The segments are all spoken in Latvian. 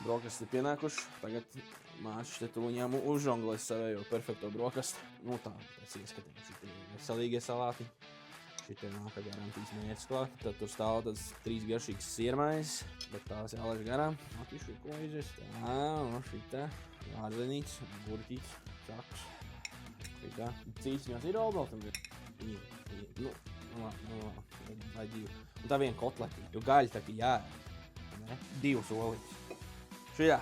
Brokasti ir pienākuši. Tagad māsas te tuliņām uzžonglēs savējo perfekto brokastu. Nu tā, pēc ieskatiem šitie veselīgie salāti. Šitie nāk garantīs mērķis klāt. Tad tur stāv tāds 3 garšīgs siermais, bet tās jālaiž garām. Atvišu, ko izvest. Tā, un šitā. Ādzenīts, gurķīts, čaks. Šitā. Cīciņās ir olbaltam. Nu, vai 2. Un tā viena kotleti, jo gaļa tā kā jāēd. 2 solītes. Šajā,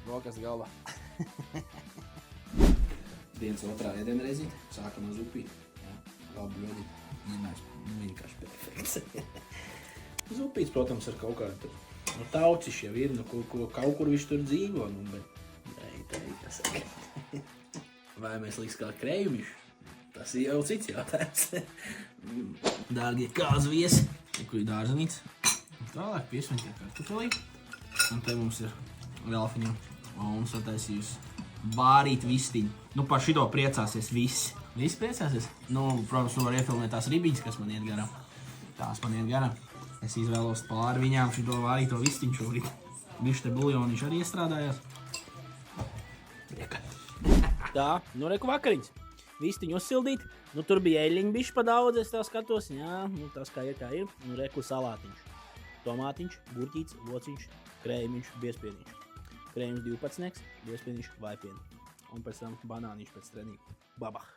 brokastu galvā. Dienas otrā ēdienreizīte, sākam ar zupīti. Labi ļodīt, vienkārši perfekts. Zupīts, protams, ar kaut kādu tauciši jau ir, kaut kur viņš tur dzīvo, bet kas ir. Vai mēs liks kā krējumiši? Tas ir jau cits jautājums. Dārgie kāzu viesi, kur ir dārzenīts. Tālāk piesmeņķi ar kartufelī. Un te mums ir Velfiņa un sataisījusi bārīt vistiņu. Nu, par šito priecāsies visi. Visi priecāsies? Nu, protams, var iefilmēt tās ribiņas, kas man iet garām. Tās man iet garām. Es izvēlos pāri viņām šito vārīto vistiņu šobrīd. Viņš te buljoniņš arī iestrādājās. Prieka. Tā, nu reku vakariņas. Vistiņu uzsildīt. Nu, tur bija eļļiņu bišķi pa daudz, es tā skatos. Jā, nu, tas kā ir. Nu, reku salātiņš. Tomātiņš, gurķīts, lociņš, krējumiņš, biezpieniņš. Krējums 12, biezpieniņš, vaipieni. Un pēc tam banāniņš pēc trenīgu. Babah!